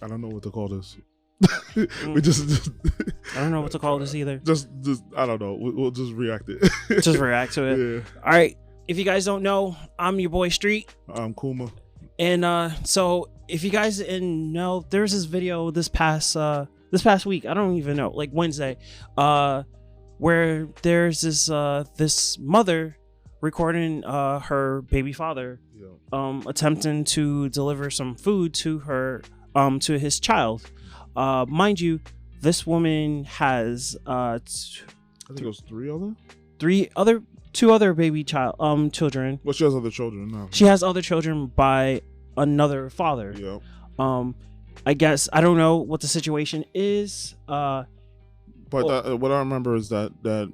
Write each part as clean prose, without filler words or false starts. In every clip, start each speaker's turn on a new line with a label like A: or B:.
A: I don't know what to call this. We just
B: I don't know what to call this either.
A: Just I don't know. We'll just react it.
B: Just react to it.
A: Yeah.
B: All right. If you guys don't know, I'm your boy Street.
A: I'm Kuma.
B: And so if you guys didn't know, there's this video this past week. I don't even know, like Wednesday, where there's this mother recording her baby father attempting to deliver some food to her to his child. Mind you, this woman has
A: I think it was
B: two other baby children.
A: Well, she has other children now.
B: She has other children by another father.
A: Yeah.
B: I guess I don't know what the situation is.
A: But what I remember is that the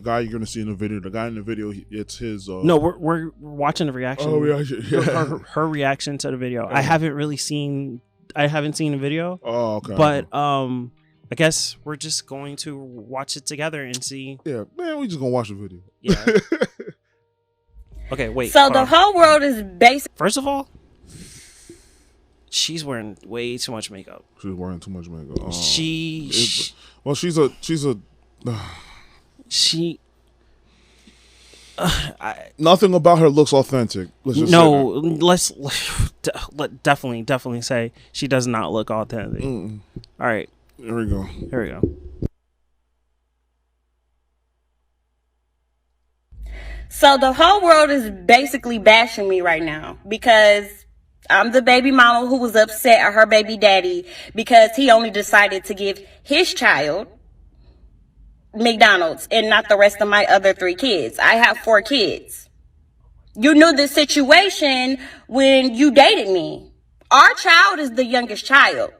A: guy you're gonna see in the video, it's his.
B: No, we're watching the reaction.
A: Oh, reaction. Yeah.
B: Her reaction to the video. I haven't seen the video.
A: Oh, okay.
B: But I guess we're just going to watch it together and see.
A: Yeah, man, we just gonna watch the video.
B: Yeah. Okay, wait.
C: So the whole world is based.
B: First of all, she's wearing way too much makeup.
A: She's wearing too much makeup.
B: She's
A: nothing about her looks authentic.
B: Let's definitely say she does not look authentic. All right,
A: here we go.
C: So the whole world is basically bashing me right now because I'm the baby mama who was upset at her baby daddy because he only decided to give his child McDonald's and not the rest of my other 3 kids. I have 4 kids. You knew the situation when you dated me. Our child is the youngest child.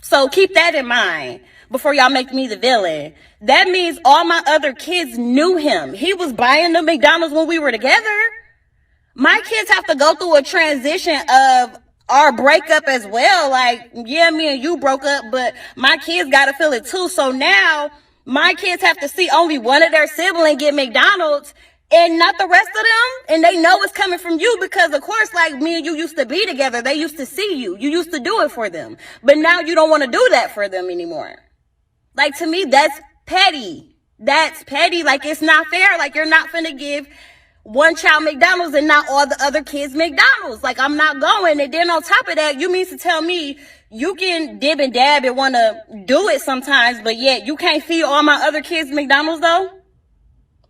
C: So keep that in mind before y'all make me the villain. That means all my other kids knew him. He was buying the McDonald's when we were together. My kids have to go through a transition of our breakup as well. Like, yeah, me and you broke up, but my kids got to feel it too. So now my kids have to see only one of their siblings get McDonald's and not the rest of them. And they know it's coming from you because, of course, like me and you used to be together. They used to see you. You used to do it for them. But now you don't want to do that for them anymore. Like, to me, that's petty. That's petty. Like, it's not fair. Like, you're not finna give one child McDonald's and not all the other kids McDonald's. Like, I'm not going. And then on top of that, you mean to tell me you can dib and dab and want to do it sometimes, but yet you can't feed all my other kids McDonald's though?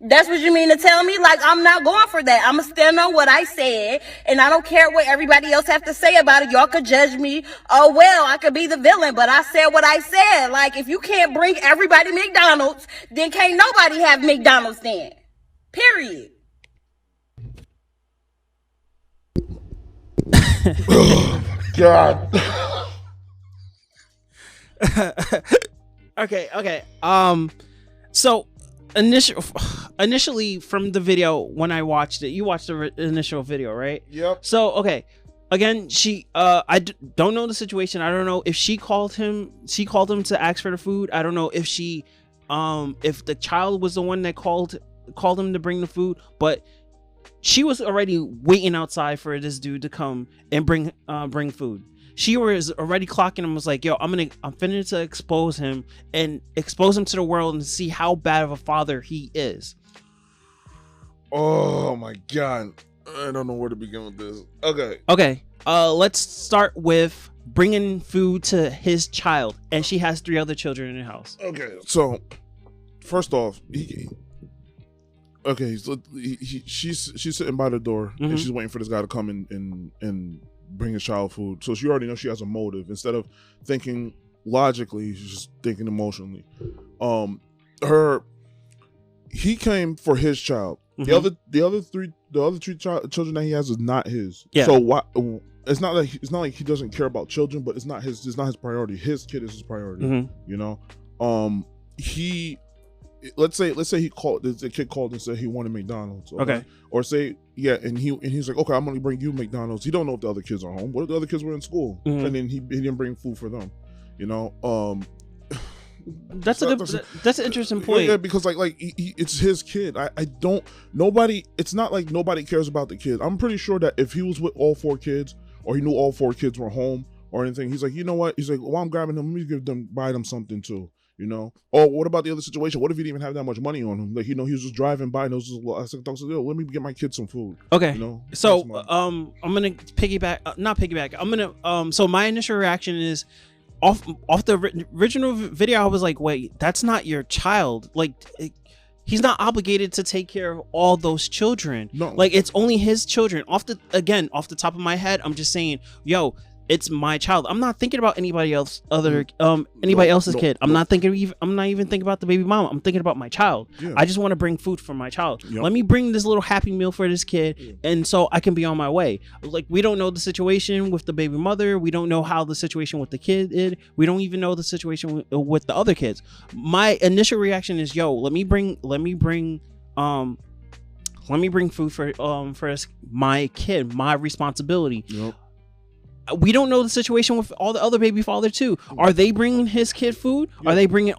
C: That's what you mean to tell me? Like, I'm not going for that. I'm going to stand on what I said, and I don't care what everybody else have to say about it. Y'all could judge me. Oh, well, I could be the villain, but I said what I said. Like, if you can't bring everybody McDonald's, then can't nobody have McDonald's then. Period.
A: Oh, God.
B: Okay. So initially from the video, when I watched it, you watched the initial video, right?
A: Yep.
B: So okay, again, she don't know the situation. I don't know if she called him to ask for the food. I don't know if she if the child was the one that called him to bring the food, but she was already waiting outside for this dude to come and bring food. She was already clocking him, was like, yo, I'm finna to expose him to the world and see how bad of a father he is.
A: Oh my God. I don't know where to begin with this.
B: Okay. Let's start with bringing food to his child. And she has 3 other children in the house.
A: Okay. So, first off, she's sitting by the door and she's waiting for this guy to come and bring his child food. So she already knows she has a motive. Instead of thinking logically, she's just thinking emotionally. He came for his child. The other three children that he has is not his. Yeah. So why? It's not like he doesn't care about children, but it's not his priority. His kid is his priority. You know. Let's say the kid called and said he wanted McDonald's. Okay. Or say and he's like, okay, I'm gonna bring you McDonald's. He don't know if the other kids are home. What if the other kids were in school and then he didn't bring food for them? You know.
B: That's an interesting point.
A: Yeah, because it's his kid. It's not like nobody cares about the kid. I'm pretty sure that if he was with all 4 kids or he knew all 4 kids were home or anything. He's like, you know what? He's like, while I'm grabbing them, let me buy them something too. You know? Or what about the other situation? What if he didn't even have that much money on him? Like, he was just driving by and I said, yo, let me get my kids some food.
B: Okay.
A: You know?
B: So I'm gonna not piggyback. I'm gonna so my initial reaction is off the original video. I was like, wait, that's not your child. Like, he's not obligated to take care of all those children.
A: No.
B: Like, it's only his children. Off the top of my head, I'm just saying, yo, it's my child. I'm not thinking about anybody else, else's kid. I'm not even thinking about the baby mama. I'm thinking about my child. Yeah. I just want to bring food for my child. Yep. Let me bring this little happy meal for this kid, and so I can be on my way. Like, we don't know the situation with the baby mother. We don't know how the situation with the kid is. We don't even know the situation with the other kids. My initial reaction is, yo, let me bring food for my kid, my responsibility. Yep. We don't know the situation with all the other baby father too. Are they bringing his kid food? Yeah. Are they bringing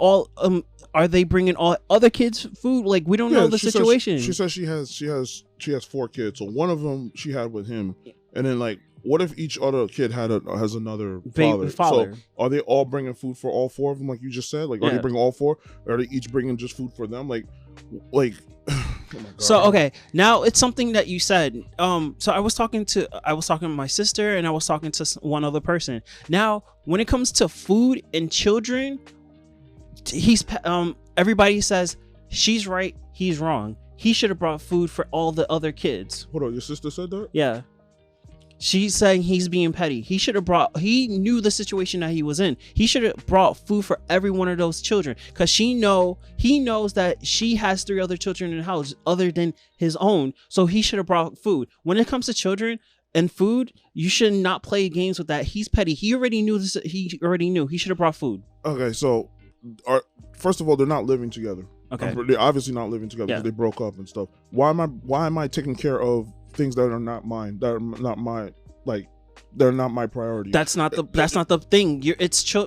B: all other kids food? Like, we don't know the situation.
A: She says she has 4 kids. So one of them she had with him, and then, like, what if each other kid has another father? So are they all bringing food for all 4 of them, like you just said? Like, are they bringing all 4? Or are they each bringing just food for them? Like. Oh my God.
B: So okay, now it's something that you said. So I was talking to my sister, and I was talking to one other person. Now, when it comes to food and children, everybody says she's right, he's wrong. He should have brought food for all the other kids.
A: Hold on, your sister said that?
B: Yeah. She's saying he's being petty. He knew the situation that he was in. He should have brought food for every one of those children, because he knows that she has 3 other children in the house other than his own. So he should have brought food. When it comes to children and food, you should not play games with that. He's petty. He already knew this. He already knew. He should have brought food.
A: Okay, so first of all, they're not living together.
B: Okay,
A: they're obviously not living together because they broke up and stuff. Why am I taking care of things that are not mine, that are not my, like, they're not my priority?
B: That's not the thing.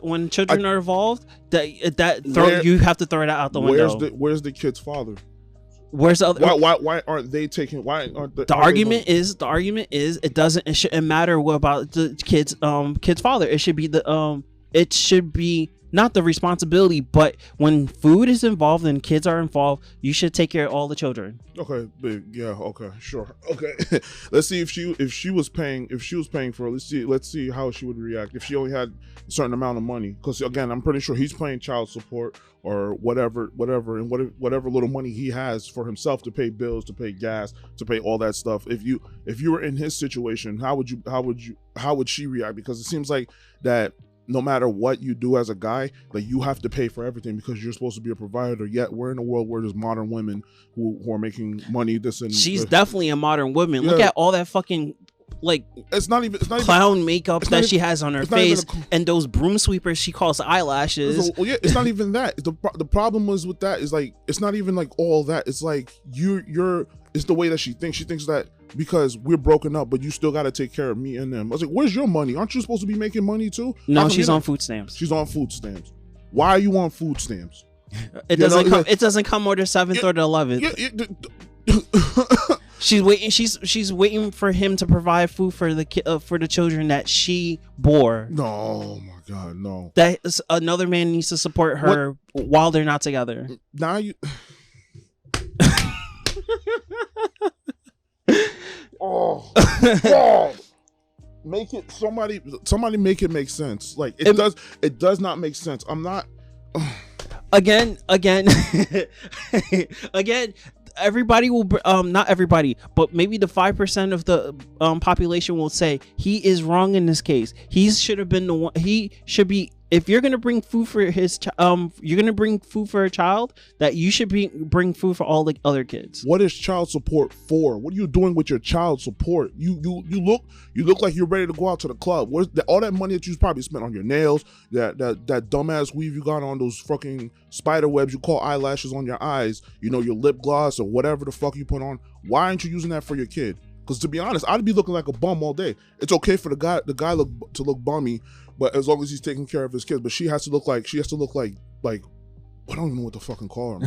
B: When children are involved, you have to throw it out the window.
A: Where's the kid's father?
B: Where's the other?
A: Why aren't they taking? Why aren't
B: the argument is it shouldn't matter what about the kid's father. It should be not the responsibility, but when food is involved and kids are involved, you should take care of all the children.
A: Okay, big, yeah, okay, sure, okay. Let's see if she was paying for it. Let's see how she would react if she only had a certain amount of money. Because again, I'm pretty sure he's paying child support or whatever, and whatever little money he has for himself to pay bills, to pay gas, to pay all that stuff. If you were in his situation, how would she react? Because it seems like that. No matter what you do as a guy, like, you have to pay for everything because you're supposed to be a provider. Yet we're in a world where there's modern women who are making money. She's
B: definitely a modern woman. Yeah. Look at all that fucking, like, it's not even clown makeup that she has on her face, and those broom sweepers she calls eyelashes.
A: Well, yeah, it's not even that. The problem is with that is, like, it's not even like all that. It's like it's the way that she thinks. She thinks that because we're broken up, but you still got to take care of me and them. I was like, where's your money? Aren't you supposed to be making money too?
B: No, she's on food stamps.
A: She's on food stamps. Why are you on food stamps?
B: It doesn't come or the 7th or the 11th. She's waiting for him to provide food for the children that she bore.
A: No, oh my God, no.
B: That another man needs to support her while they're not together.
A: Now you. Oh, God. Make it somebody make it make sense. Like, it does not make sense. I'm not.
B: Again. Everybody will not everybody, but maybe the 5% of the population will say he is wrong in this case. He should have been the one. He should be. If you're gonna bring food for you're gonna bring food for a child, that you should bring food for all the other kids.
A: What is child support for? What are you doing with your child support? You look like you're ready to go out to the club. Where's all that money that you probably spent on your nails, that dumbass weave you got on, those fucking spider webs you call eyelashes on your eyes, your lip gloss or whatever the fuck you put on? Why aren't you using that for your kid? Because to be honest, I'd be looking like a bum all day. It's okay for the guy to look bummy, but as long as he's taking care of his kids. But she has to look like I don't even know what to fucking call her.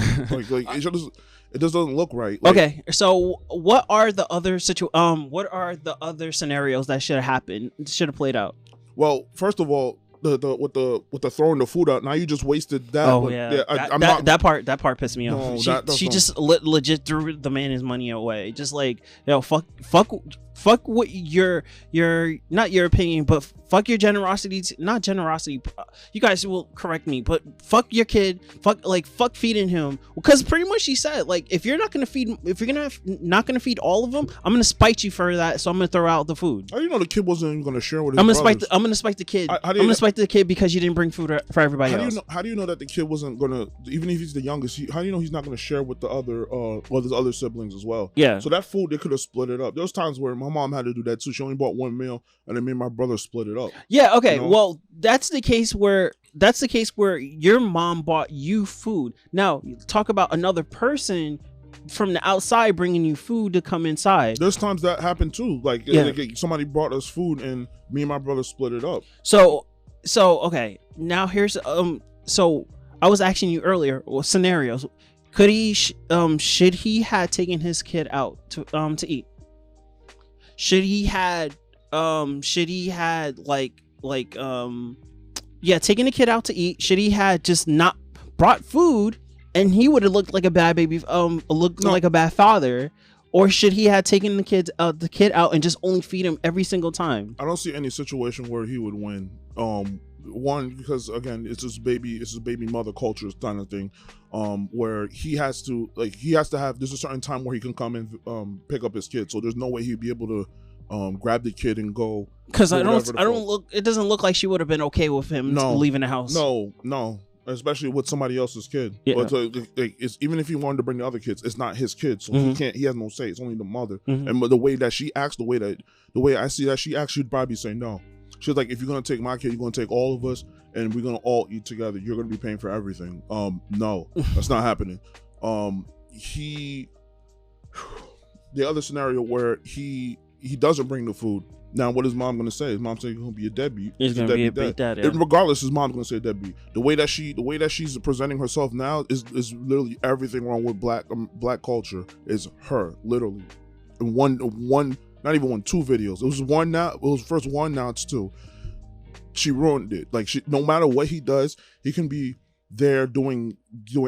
A: like it just doesn't look right. Like,
B: okay, so what are the other scenarios that should have happened? Should have played out?
A: Well, first of all, with the throwing the food out. Now you just wasted that.
B: Oh yeah, that part pissed me off. She just legit threw the man his money away. Just like, fuck what your not your opinion, but fuck your generosity. Not generosity. You guys will correct me, but fuck your kid. Fuck feeding him, because pretty much she said, like, if you're not gonna feed all of them, I'm gonna spite you for that. So I'm gonna throw out the food.
A: How do you know the kid wasn't even gonna share with his brothers?
B: I'm gonna spite the kid. I'm gonna spite the kid because you didn't bring food for everybody else.
A: How do you know that the kid wasn't gonna, even if he's the youngest? How do you know he's not gonna share with the other siblings as well?
B: Yeah.
A: So that food, they could have split it up. There was times where my mom had to do that too. She only bought one meal, and then me and my brother split it up.
B: Yeah. Okay. You know? Well, that's the case where your mom bought you food. Now talk about another person from the outside bringing you food to come inside.
A: There's times that happened too. Like somebody brought us food, and me and my brother split it up.
B: So okay. Now here's So I was asking you earlier, scenarios. Could he should he had taken his kid out to eat? Should he had taking the kid out to eat? Should he had just not brought food, and he would have looked like a bad baby, like a bad father? Or should he have taken the kid out and just only feed him every single time? I
A: don't see any situation where he would win. One, because again, it's his baby mother culture kind of thing, where he has to have, there's a certain time where he can come and pick up his kid. So there's no way he'd be able to grab the kid and go. Because
B: it doesn't look like she would have been okay with him leaving the house.
A: No. Especially with somebody else's kid. Yeah. But it's, even if he wanted to bring the other kids, it's not his kid, so he has no say. It's only the mother. And the way that she acts, the way I see that she acts, she'd probably say no. She's like, if you're gonna take my kid, you're gonna take all of us, and we're gonna all eat together. You're gonna be paying for everything. No, that's not happening. The other scenario where he doesn't bring the food. Now, what is mom gonna say? Is mom saying he's gonna be a deadbeat?
B: He's gonna be a big dad. Yeah.
A: Regardless, his mom's gonna say deadbeat. The way that she's presenting herself now is literally everything wrong with black culture. Is her literally one. Not even one, 2 videos. It was one now. It was first one. Now it's 2. She ruined it. Like, no matter what he does, he can be there doing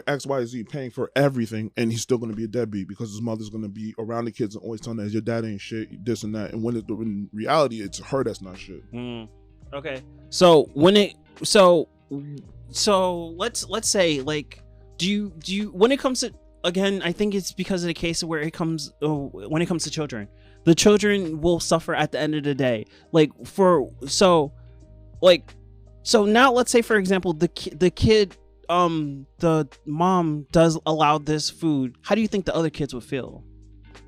A: X, Y, Z, paying for everything, and he's still going to be a deadbeat because his mother's going to be around the kids and always telling them, your dad ain't shit, this and that. And when in reality, it's her that's not shit.
B: Okay. So let's say, like, do you when it comes to, again, I think it's because of the case where it comes when it comes to children. The children will suffer at the end of the day. So now let's say, for example, the kid, the mom does allow this food. How do you think the other kids would feel?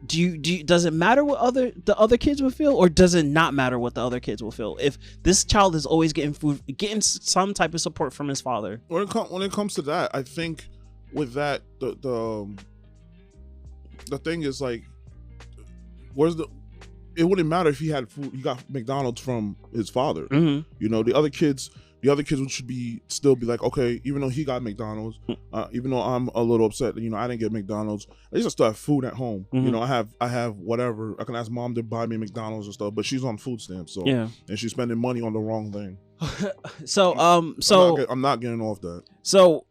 B: Does it matter what the other kids would feel, or does it not matter what the other kids will feel if this child is always getting food, getting some type of support from his father?
A: When it comes to that, I think with that, the thing is, like, it wouldn't matter if he had food. He got McDonald's from his father. You know, the other kids should still be like, okay, even though he got McDonald's, even though I'm a little upset that, I didn't get McDonald's, at least I still have food at home. I have whatever. I can ask mom to buy me McDonald's and stuff, but she's on food stamps, so yeah, and she's spending money on the wrong thing. I'm not getting off that.
B: So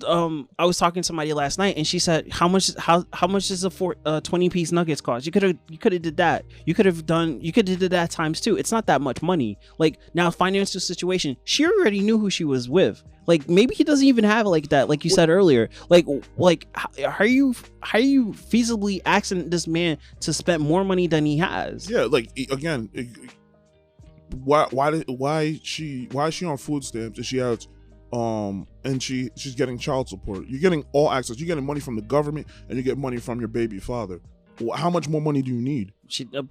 B: I was talking to somebody last night, and she said, how much does a 20-piece nuggets cost? You could have did that. You could have did that times 2. It's not that much money. Like, now, financial situation, she already knew who she was with. Like, maybe he doesn't even have it like that, like you said earlier. Like how are you feasibly asking this man to spend more money than he has?
A: Yeah, like, again, why is she on food stamps and she has and she's getting child support? You're getting all access. You're getting money from the government, and you get money from your baby father. How much more money do you need?
B: I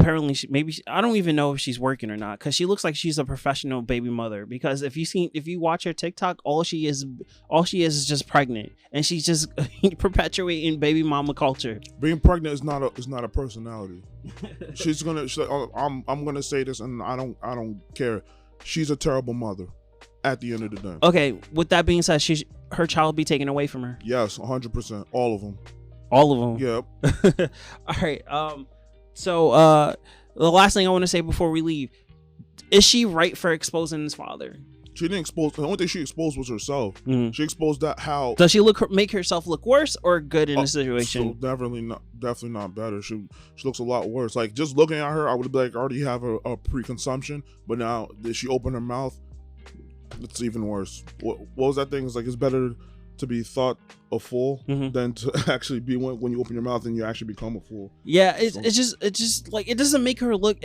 B: don't even know if she's working or not, because she looks like she's a professional baby mother. Because if you watch her TikTok, all she is just pregnant, and she's just perpetuating baby mama culture.
A: Being pregnant is not a personality. She's like, oh, I'm gonna say this, and I don't care. She's a terrible mother. At the end of the day.
B: Okay, with that being said, her child be taken away from her.
A: Yes, 100%. All of them.
B: All of them.
A: Yep.
B: All right. So the last thing I want to say before we leave, Is she right for exposing his father?
A: She didn't expose. The only thing she exposed was herself. Mm-hmm. She exposed that how.
B: Does she make herself look worse or good in the situation?
A: So definitely not better. She looks a lot worse. Like just looking at her, I would be like, I already have a pre-consumption, but now that she opened her mouth, it's even worse. What was that thing? It's like it's better to be thought a fool than to actually be when you open your mouth and you actually become a fool.
B: Yeah, it's just like it doesn't make her look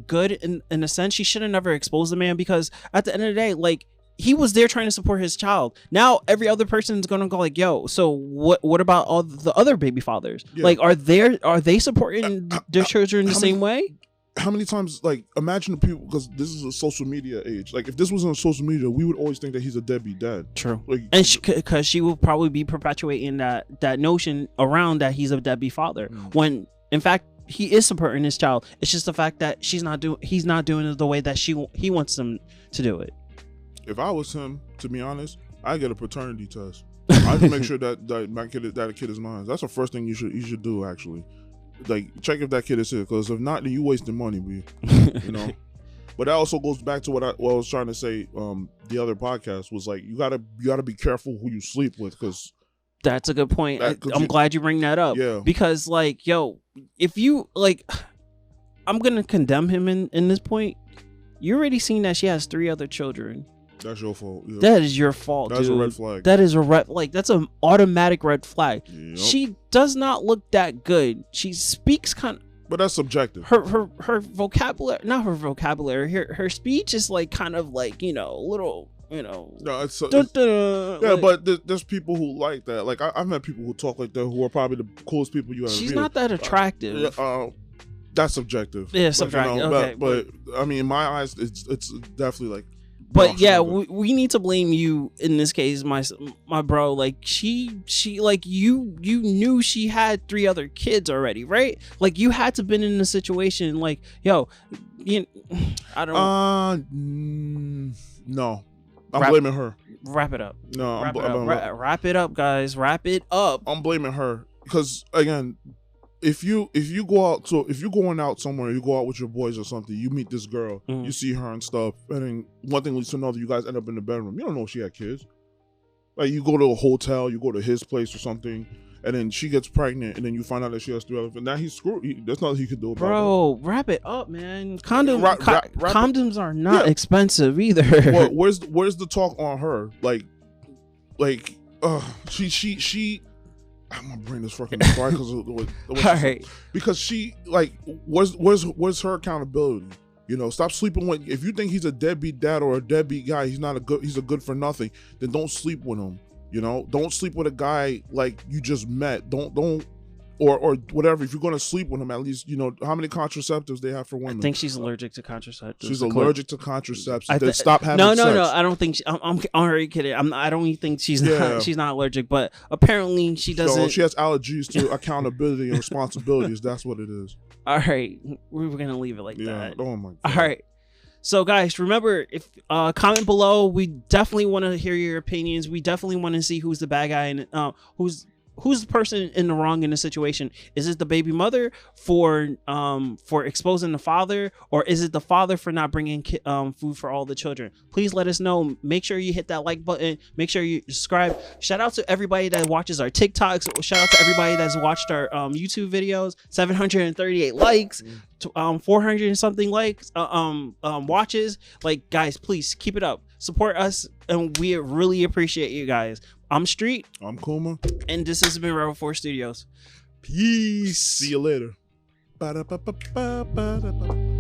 B: good in a sense. She should have never exposed the man, because at the end of the day, like, he was there trying to support his child. Now every other person is gonna go like, yo, so what about all the other baby fathers? Yeah. Like, are they supporting their children the same way?
A: How many times, like, imagine the people, because this is a social media age. Like, if this wasn't social media, we would always think that he's a deadbeat dad.
B: True. Like, and because she will probably be perpetuating that notion around that he's a deadbeat father, when in fact he is supporting his child. It's just the fact that he's not doing it the way that he wants them to do it.
A: If I was him, to be honest, I'd get a paternity test. I'd make sure that a kid is mine. That's the first thing you should do, actually. Like, check if that kid is here, because if not, then you wasting money, B. You know. But that also goes back to what I was trying to say. The other podcast was like, you gotta be careful who you sleep with, because
B: that's a good point. I'm glad you bring that up. Yeah. Because, like, yo, if you like, I'm gonna condemn him in this point. You already seen that she has 3 other children.
A: That's your fault. Yeah.
B: That is your fault,
A: That's
B: dude.
A: a red flag.
B: That is a red, like, that's an automatic red flag. Yep. She does not look that good. She speaks kind of,
A: but that's subjective.
B: Her vocabulary, not her vocabulary. Her speech is like kind of like, you know, a little, you know.
A: No, yeah, like, but there's people who like that. Like I've met people who talk like that, who are probably the coolest people you ever.
B: She's not that attractive.
A: That's subjective.
B: Yeah, subjective. You know, okay,
A: but I mean, in my eyes, it's definitely like.
B: But yeah, we need to blame you in this case, my bro. Like she like you knew she had 3 other kids already, right? Like you had to been in a situation like, yo, I don't.
A: No, I'm blaming her.
B: Wrap it up.
A: No,
B: wrap it up, guys. Wrap it up.
A: I'm blaming her, because again, if you go out, so if you're going out somewhere, you go out with your boys or something, you meet this girl, you see her and stuff, and then one thing leads to another, you guys end up in the bedroom. You don't know if she had kids. Like, you go to a hotel, you go to his place or something, and then she gets pregnant, and then you find out that she has 3 other. And now he's screwed. There's nothing he could do about it.
B: Bro, wrap it up, man. Condoms are not expensive either.
A: Well, where's the talk on her? Like, she. My brain is fucking fried because she, like, where's her accountability? You know, stop sleeping with. If you think he's a deadbeat dad or a deadbeat guy, he's a good for nothing. Then don't sleep with him. You know, don't sleep with a guy like you just met. Don't. Or whatever. If you're gonna sleep with him, at least, you know how many contraceptives they have for women.
B: I think she's allergic to contraceptives.
A: She's allergic to contraceptives. Then stop having sex.
B: No. I don't think I'm already kidding. I don't even think she's not allergic, but apparently she doesn't.
A: So she has allergies to accountability and responsibilities. That's what it is.
B: All right, we're gonna leave it like that.
A: Oh my God.
B: All right. So guys, remember, if comment below. We definitely want to hear your opinions. We definitely want to see who's the bad guy and who's the person in the wrong in the situation. Is it the baby mother for exposing the father, or is it the father for not bringing food for all the children? Please let us know. Make sure you hit that like button. Make sure you subscribe. Shout out to everybody that watches our TikToks. Shout out to everybody that's watched our YouTube videos. 738 likes. 400 and something likes, watches. Like, guys, please keep it up. Support us, and we really appreciate you guys. I'm Street.
A: I'm Kuma.
B: And this has been Revo 4 Studios.
A: Peace. See you later. Ba-da-ba-ba-ba-ba-da-ba.